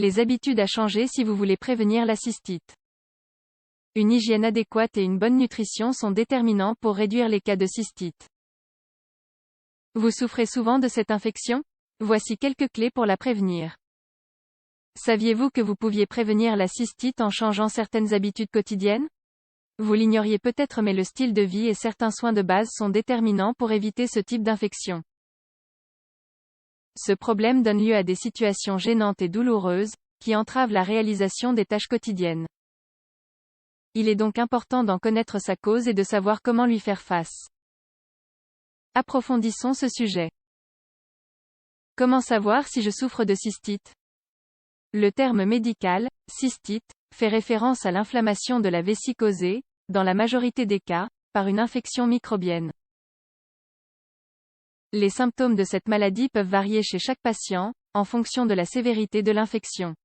Les habitudes à changer si vous voulez prévenir la cystite. Une hygiène adéquate et une bonne nutrition sont déterminants pour réduire les cas de cystite. Vous souffrez souvent de cette infection? Voici quelques clés pour la prévenir. Saviez-vous que vous pouviez prévenir la cystite en changeant certaines habitudes quotidiennes? Vous l'ignoriez peut-être, mais le style de vie et certains soins de base sont déterminants pour éviter ce type d'infection. Ce problème donne lieu à des situations gênantes et douloureuses, qui entravent la réalisation des tâches quotidiennes. Il est donc important d'en connaître sa cause et de savoir comment lui faire face. Approfondissons ce sujet. Comment savoir si je souffre de cystite? Le terme médical, cystite, fait référence à l'inflammation de la vessie causée, dans la majorité des cas, par une infection microbienne. Les symptômes de cette maladie peuvent varier chez chaque patient, en fonction de la sévérité de l'infection.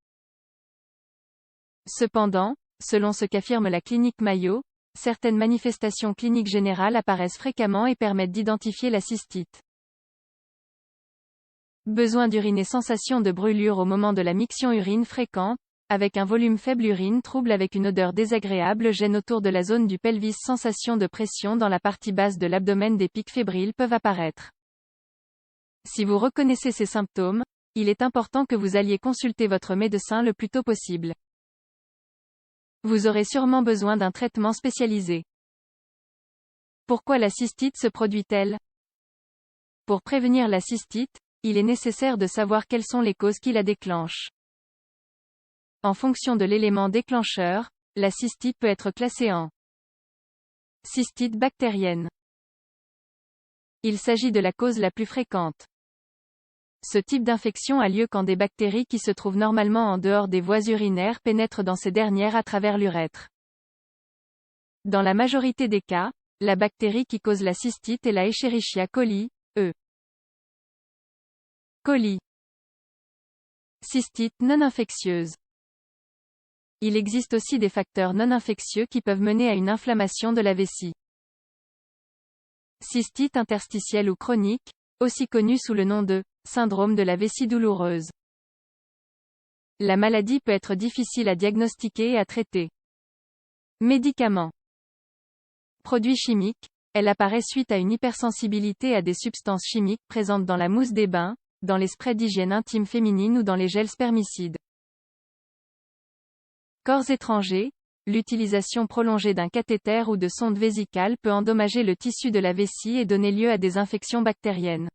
Cependant, selon ce qu'affirme la clinique Mayo, certaines manifestations cliniques générales apparaissent fréquemment et permettent d'identifier la cystite. Besoin d'uriner, sensation de brûlure au moment de la miction, urine fréquente, avec un volume faible, urine trouble avec une odeur désagréable, gêne autour de la zone du pelvis, sensation de pression dans la partie basse de l'abdomen, des pics fébriles peuvent apparaître. Si vous reconnaissez ces symptômes, il est important que vous alliez consulter votre médecin le plus tôt possible. Vous aurez sûrement besoin d'un traitement spécialisé. Pourquoi la cystite se produit-elle? Pour prévenir la cystite, il est nécessaire de savoir quelles sont les causes qui la déclenchent. En fonction de l'élément déclencheur, la cystite peut être classée en cystite bactérienne. Il s'agit de la cause la plus fréquente. Ce type d'infection a lieu quand des bactéries qui se trouvent normalement en dehors des voies urinaires pénètrent dans ces dernières à travers l'urètre. Dans la majorité des cas, la bactérie qui cause la cystite est la Escherichia coli, E. coli. Cystite non infectieuse. Il existe aussi des facteurs non infectieux qui peuvent mener à une inflammation de la vessie. Cystite interstitielle ou chronique, aussi connue sous le nom de syndrome de la vessie douloureuse. La maladie peut être difficile à diagnostiquer et à traiter. Médicaments. Produits chimiques, elle apparaît suite à une hypersensibilité à des substances chimiques présentes dans la mousse des bains, dans les sprays d'hygiène intime féminine ou dans les gels spermicides. Corps étrangers, l'utilisation prolongée d'un cathéter ou de sondes vésicales peut endommager le tissu de la vessie et donner lieu à des infections bactériennes.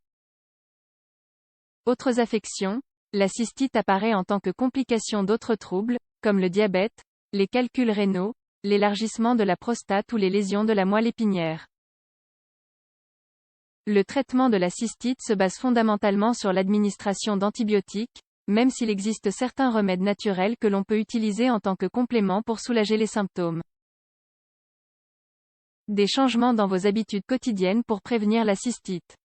Autres affections, la cystite apparaît en tant que complication d'autres troubles, comme le diabète, les calculs rénaux, l'élargissement de la prostate ou les lésions de la moelle épinière. Le traitement de la cystite se base fondamentalement sur l'administration d'antibiotiques, même s'il existe certains remèdes naturels que l'on peut utiliser en tant que complément pour soulager les symptômes. Des changements dans vos habitudes quotidiennes pour prévenir la cystite.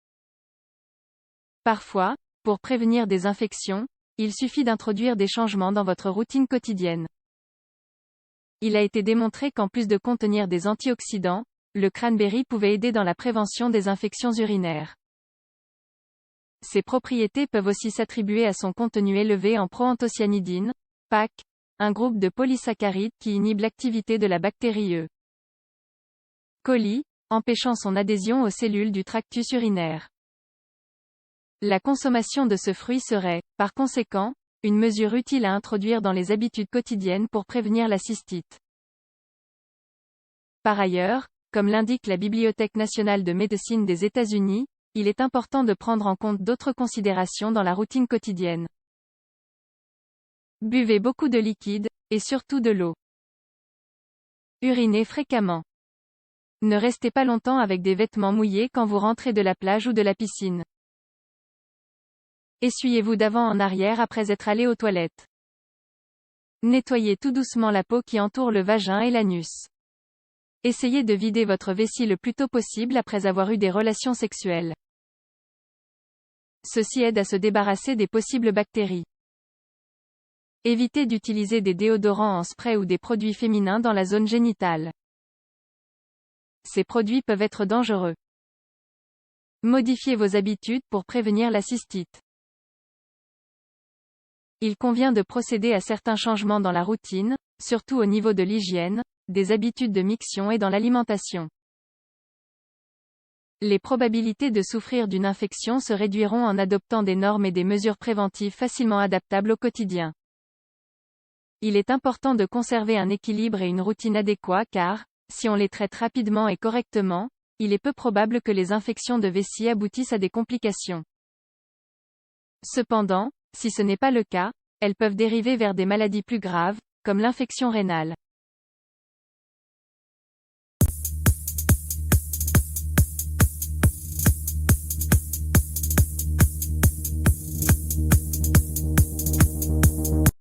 Parfois, pour prévenir des infections, il suffit d'introduire des changements dans votre routine quotidienne. Il a été démontré qu'en plus de contenir des antioxydants, le cranberry pouvait aider dans la prévention des infections urinaires. Ces propriétés peuvent aussi s'attribuer à son contenu élevé en proanthocyanidine, PAC, un groupe de polysaccharides qui inhibe l'activité de la bactérie E. coli, empêchant son adhésion aux cellules du tractus urinaire. La consommation de ce fruit serait, par conséquent, une mesure utile à introduire dans les habitudes quotidiennes pour prévenir la cystite. Par ailleurs, comme l'indique la Bibliothèque nationale de médecine des États-Unis, il est important de prendre en compte d'autres considérations dans la routine quotidienne. Buvez beaucoup de liquide, et surtout de l'eau. Urinez fréquemment. Ne restez pas longtemps avec des vêtements mouillés quand vous rentrez de la plage ou de la piscine. Essuyez-vous d'avant en arrière après être allé aux toilettes. Nettoyez tout doucement la peau qui entoure le vagin et l'anus. Essayez de vider votre vessie le plus tôt possible après avoir eu des relations sexuelles. Ceci aide à se débarrasser des possibles bactéries. Évitez d'utiliser des déodorants en spray ou des produits féminins dans la zone génitale. Ces produits peuvent être dangereux. Modifiez vos habitudes pour prévenir la cystite. Il convient de procéder à certains changements dans la routine, surtout au niveau de l'hygiène, des habitudes de miction et dans l'alimentation. Les probabilités de souffrir d'une infection se réduiront en adoptant des normes et des mesures préventives facilement adaptables au quotidien. Il est important de conserver un équilibre et une routine adéquats car, si on les traite rapidement et correctement, il est peu probable que les infections de vessie aboutissent à des complications. Cependant, si ce n'est pas le cas, elles peuvent dériver vers des maladies plus graves, comme l'infection rénale.